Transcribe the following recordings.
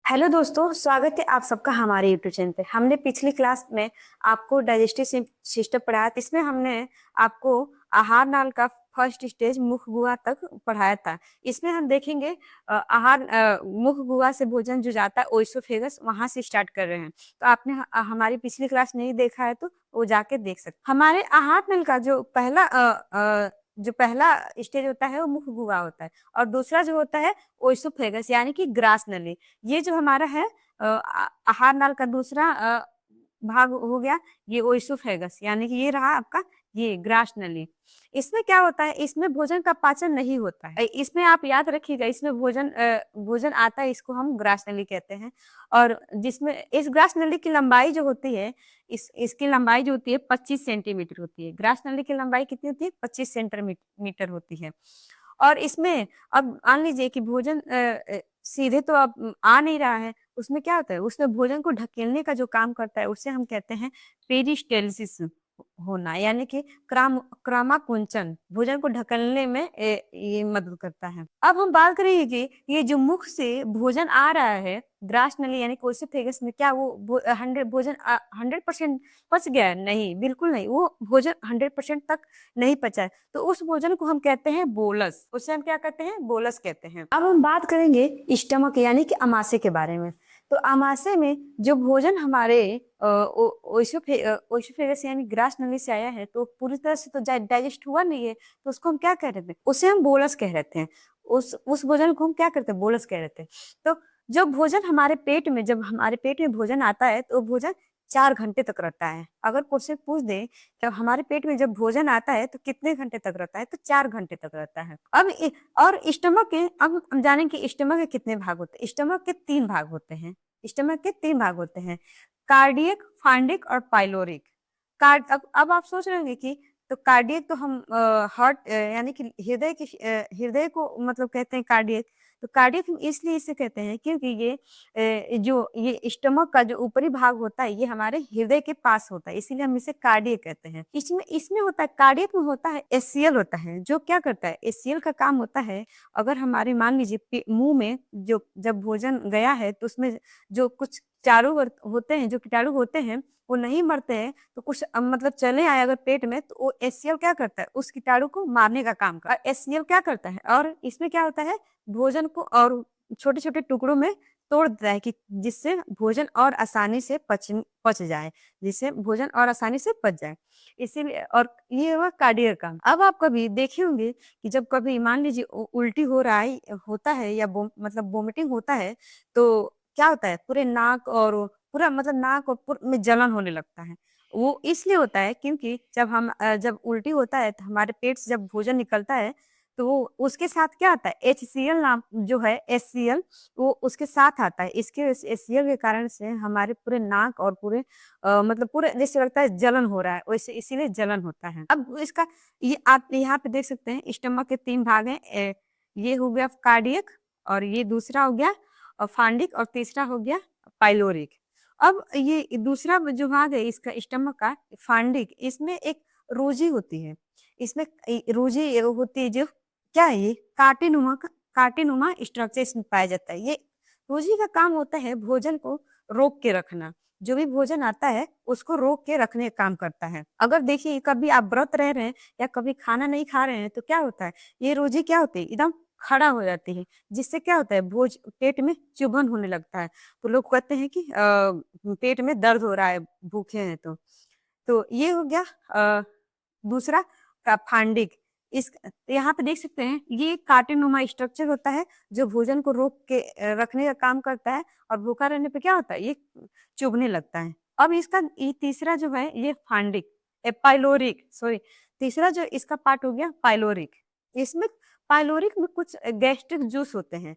Hello दोस्तों, स्वागत है आप सबका हमारे यूट्यूब चैनल पे। हमने पिछली क्लास में आपको डाइजेस्टिव सिस्टम पढ़ाया था। इसमें हमने आपको आहार नाल का फर्स्ट स्टेज मुख गुहा तक पढ़ाया था। इसमें हम देखेंगे मुख गुहा से भोजन जो जाता है ओइसोफेगस, वहां से स्टार्ट कर रहे हैं। तो आपने हमारी पिछली क्लास नहीं देखा है तो वो जाके देख सकते। हमारे आहार नल का जो पहला स्टेज होता है वो मुख गुहा होता है, और दूसरा जो होता है ओइसोफेगस यानी कि ग्रास नली। ये जो हमारा है आहार नाल का दूसरा भाग हो गया, ये ओइसोफेगस यानी कि ये रहा आपका ये ग्रास नली। इसमें क्या होता है, इसमें भोजन का पाचन नहीं होता है। इसमें आप याद रखिएगा, इसमें भोजन आता है, इसको हम ग्रास नली कहते हैं। और जिसमें इस ग्रास नली की लंबाई जो होती है, इसकी लंबाई जो होती है 25 सेंटीमीटर होती है। ग्रास नली की लंबाई कितनी होती है? 25 सेंटीमीटर होती है। और इसमें अब मान लीजिए कि भोजन सीधे तो अब आ नहीं रहा है, उसमें क्या होता है, उसमें भोजन को ढकेलने का जो काम करता है उसे हम कहते हैं पेरिस्टेल्सिस होना, यानी कि क्रामाकुंचन भोजन को ढकलने में ये मदद करता है। अब हम बात करेंगे कि ये जो मुख से भोजन आ रहा है ग्रास नली यानी कोशियोफेगस में, क्या वो 100% पच गया है? नहीं, बिल्कुल नहीं। वो भोजन 100% तक नहीं पचा है, तो उस भोजन को हम कहते हैं बोलस। उसे हम क्या कहते हैं? बोलस कहते हैं। अब हम बात करेंगे स्टमक यानी कि अमाशय के बारे में। तो अमाशय में जो भोजन हमारे ओइसोफेगस यानी ग्रास नली से आया है, तो पूरी तरह से तो डाइजेस्ट हुआ नहीं है, तो उसको हम क्या कह रहे थे? उसे हम बोलस कह रहे थे। उस भोजन को हम क्या करते हैं? बोलस कह रहे थे। तो जो भोजन हमारे पेट में, जब हमारे पेट में भोजन आता है तो भोजन 4 घंटे तक रहता है। अगर क्वेश्चन पूछ दे जब हमारे पेट में जब भोजन आता है तो कितने घंटे तक रहता है, तो 4 घंटे तक रहता है। और स्टमक के, अब हम जाने कि स्टमक के कितने भाग होते हैं। स्टमक के 3 भाग होते हैं। स्टमक के 3 भाग होते हैं, कार्डियक, फांडिक और पाइलोरिक। अब आप सोच रहे होंगे कि तो कार्डियक तो हम हार्ट यानी कि हृदय को मतलब कहते हैं कार्डियक। तो कार्डियक हम इसलिए इसे कहते हैं क्योंकि ये स्टमक का जो ऊपरी भाग होता है ये हमारे हृदय के पास होता है, इसीलिए हम इसे कार्डियक कहते हैं। इसमें इसमें होता है, कार्डियक में होता है एचसीएल होता है, जो क्या करता है? एचसीएल का काम होता है, अगर हमारे मान लीजिए मुंह में जो जब भोजन गया है तो उसमें जो कुछ होते हैं, जो कीटाणु होते हैं, वो नहीं मरते हैं, तो कुछ मतलब चले आए अगर पेट में, तो वो एचसीएल क्या करता है? उस कीटाणु को मारने का काम करता है। एचसीएल क्या करता है, और इसमें क्या होता है, भोजन को और छोटे छोटे टुकड़ों में तोड़ देता है कि जिससे भोजन और आसानी से पच जाए, जिससे भोजन और आसानी से पच जाए। इसीलिए, और ये हुआ कार्डियक काम। अब आप कभी देखे होंगे कि जब कभी मान लीजिए उल्टी हो रहा है, होता है, या मतलब वोमिटिंग होता है, तो क्या होता है, पूरे नाक और पूरा मतलब नाक और में जलन होने लगता है। वो इसलिए होता है क्योंकि जब उल्टी होता है तो हमारे पेट से जब भोजन निकलता है, तो वो उसके साथ क्या आता है, एचसीएल नाम जो है, एचसीएल, वो उसके साथ आता है। इसके एचसीएल के कारण से हमारे पूरे नाक और पूरे मतलब पूरे जैसे लगता है जलन हो रहा है, वैसे इसीलिए जलन होता है। अब इसका ये आप यहाँ पे देख सकते हैं, स्टमक के 3 भाग हैं। ये हो गया कार्डियक, और ये दूसरा हो गया फांडिक, और तीसरा हो गया पाइलोरिक। अब ये दूसरा जो भाग है इसका स्टमक का, फांडिक, इसमें एक रोजी होती है। इसमें रोजी होती है, जो क्या है, ये कांटेनुमा स्ट्रक्चर इसमें पाया जाता है। ये रोजी का काम होता है भोजन को रोक के रखना। जो भी भोजन आता है उसको रोक के रखने का काम करता है। अगर देखिए कभी आप व्रत रह रहे हैं या कभी खाना नहीं खा रहे हैं, तो क्या होता है, ये रोजी क्या होती है, एकदम खड़ा हो जाती है, जिससे क्या होता है, भोज पेट में चुभन होने लगता है। तो लोग कहते हैं कि पेट में दर्द हो रहा है, भूखे हैं तो ये हो गया दूसरा का फांडिक। इस यहाँ पे देख सकते हैं, ये कांटेनुमा स्ट्रक्चर होता है जो भोजन को रोक के रखने का काम करता है, और भूखा रहने पे क्या होता है, ये चुभने लगता है। अब इसका ये तीसरा जो है, ये फांडिक पाइलोरिक, सॉरी, तीसरा जो इसका पार्ट हो गया पाइलोरिक। इसमें पाइलोरिक में कुछ गैस्ट्रिक जूस होते हैं,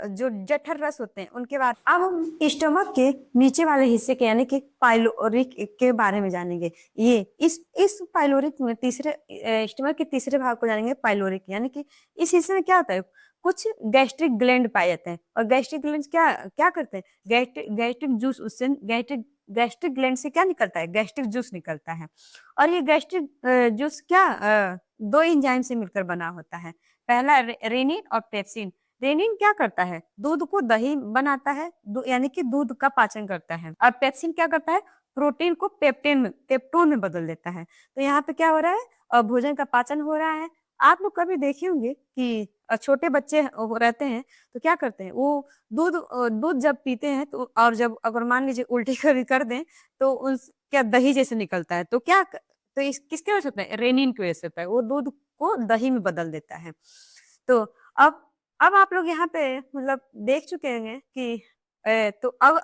जो जठर रस होते हैं उनके बाद। अब हम स्टमक के नीचे वाले हिस्से के यानी कि पाइलोरिक के बारे में जानेंगे। ये इस पाइलोरिक में स्टमक के तीसरे भाग को जानेंगे, पाइलोरिक, यानी कि इस हिस्से में क्या होता है, कुछ गैस्ट्रिक ग्लैंड पाए जाते हैं। और गैस्ट्रिक ग्लैंड क्या क्या करते हैं, गैस्ट्रिक जूस, उससे गैस्ट्रिक ग्लैंड से क्या निकलता है, गैस्ट्रिक जूस निकलता है। और ये गैस्ट्रिक जूस क्या 2 एंजाइम से मिलकर बना होता है। पहला रेनिन और पेप्सिन। रेनिन क्या करता है, दूध को दही बनाता है, यानी कि दूध का पाचन करता है। और पेप्सिन क्या करता है, प्रोटीन को पेप्टोन में बदल देता है। तो यहाँ पे क्या हो रहा है, भोजन का पाचन हो रहा है। आप लोग कभी देखे होंगे कि छोटे बच्चे रहते हैं तो क्या करते हैं, वो दूध जब पीते हैं तो, और जब अगर मान लीजिए उल्टी कभी कर दें तो उस क्या दही जैसे निकलता है, तो तो इस किसके वजह से होता है, रेनिन की वजह से होता है, वो दूध को दही में बदल देता है। तो अब अब आप लोग यहाँ पे मतलब देख चुके हैं कि तो अब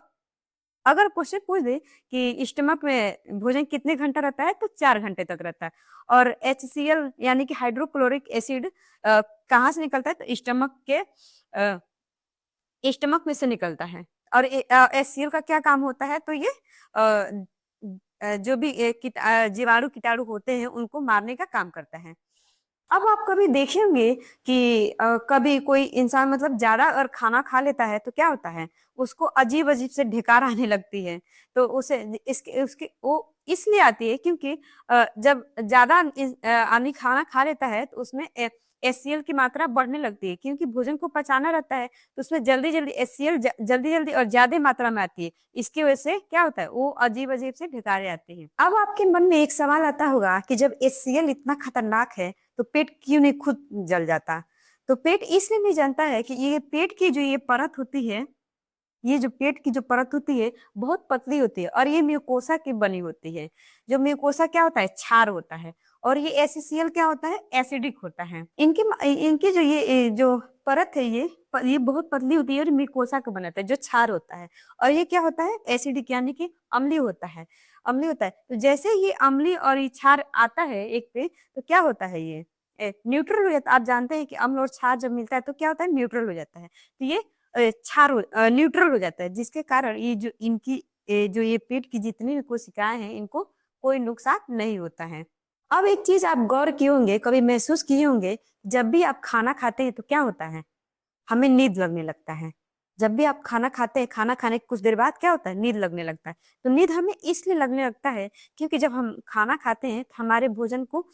अगर क्वेश्चन पूछ दे कि स्टमक में भोजन कितने घंटा रहता है, तो 4 घंटे तक रहता है। और HCl यानी कि हाइड्रोक्लोरिक एसिड कहाँ से निकलता है, तो स्टमक में से निकलता है। और HCl का क्या काम होता है, तो ये जो भी जीवाणु कीटाणु होते हैं उनको मारने का काम करता है। अब आप कभी देखे होंगे कि कभी कोई इंसान मतलब ज्यादा अगर खाना खा लेता है तो क्या होता है, उसको अजीब अजीब से ढिकार आने लगती है। तो उसे इसके उसके वो इसलिए आती है क्योंकि जब ज्यादा आदमी खाना खा लेता है तो उसमें HCl की मात्रा बढ़ने लगती है, क्योंकि भोजन को पचाना रहता है तो उसमें जल्दी जल्दी HCl जल्दी जल्दी और ज्यादा मात्रा में आती है। इसकी वजह से क्या होता है, वो अजीब अजीब से ढिकारे आते हैं। अब आपके मन में एक सवाल आता होगा कि जब HCl इतना खतरनाक है तो पेट क्यों नहीं खुद जल जाता। तो पेट इसलिए नहीं जलता है कि ये पेट की जो ये परत होती है, ये जो पेट की जो परत होती है बहुत पतली होती है और ये म्यूकोसा की बनी होती है। जो म्यूकोसा क्या होता है, क्षार होता है। और ये HCl क्या होता है, एसिडिक होता है। इनकी जो ये जो परत है, ये बहुत पतली होती है और म्यूकोसा का बनाता है जो क्षार होता है। और ये क्या होता है, एसिडिक यानी कि अम्लीय होता है। अम्लीय होता है, तो जैसे ये अम्लीय और ये क्षार आता है एक पे, तो क्या होता है, ये न्यूट्रल हो जाता है। आप जानते हैं कि अम्ल और क्षार जब मिलता है तो क्या होता है, न्यूट्रल हो जाता है। तो ये न्यूट्रल हो जाता है, जिसके कारण ये जो इनकी जो ये पेट की जितनी भी कोशिकाएं हैं इनको कोई नुकसान नहीं होता है। अब एक चीज आप गौर किए होंगे, कभी महसूस किए होंगे, जब भी आप खाना खाते हैं तो क्या होता है, हमें नींद लगने लगता है। जब भी आप खाना खाते हैं, खाना खाने के कुछ देर बाद क्या होता है, नींद लगने लगता है। तो नींद हमें इसलिए लगने लगता है क्योंकि जब हम खाना खाते हैं तो हमारे भोजन को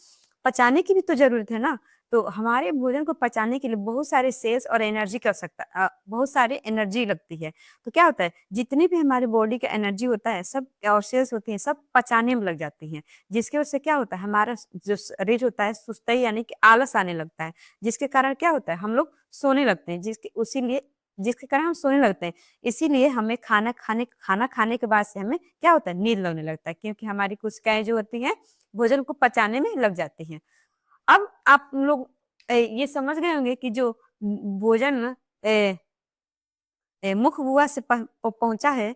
पचाने की भी तो जरूरत है ना। तो हमारे भोजन को पचाने के लिए बहुत सारे सेल्स और एनर्जी की आवश्यकता बहुत सारी एनर्जी लगती है। तो क्या होता है, जितनी भी हमारे बॉडी का एनर्जी होता है सब और सेल्स होती हैं, सब पचाने में लग जाती हैं। जिसकी वजह से क्या होता है, हमारा जो शरीर होता है सुस्ती यानी कि आलस आने लगता है। जिसके कारण क्या होता है, हम लोग सोने लगते हैं, जिसके कारण हम सोने लगते हैं। इसीलिए हमें खाना खाने के बाद से हमें क्या होता है, नींद लगने लगता है, क्योंकि हमारी कोशिकाएं जो होती हैं भोजन को पचाने में लग जाती हैं। अब आप लोग ये समझ गए होंगे कि जो भोजन मुख बुआ से पहुंचा है,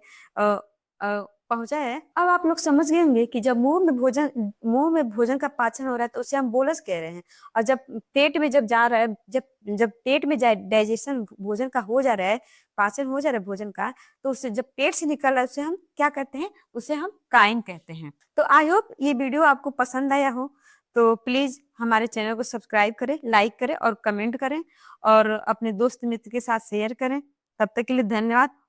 पहुंचा है। अब आप लोग समझ गए होंगे कि जब मुंह में भोजन का पाचन हो रहा है तो उसे हम बोलस कह रहे हैं। और जब पेट में जब जा रहा है, जब जब पेट में डाइजेशन भोजन का हो जा रहा है, पाचन हो जा रहा है भोजन का, तो उससे जब पेट से निकल रहा है उसे हम क्या कहते हैं, उसे हम काइम कहते हैं। तो आई होप ये वीडियो आपको पसंद आया हो। तो प्लीज हमारे चैनल को सब्सक्राइब करें, लाइक करें और कमेंट करें, और अपने दोस्त मित्र के साथ शेयर करें। तब तक के लिए धन्यवाद।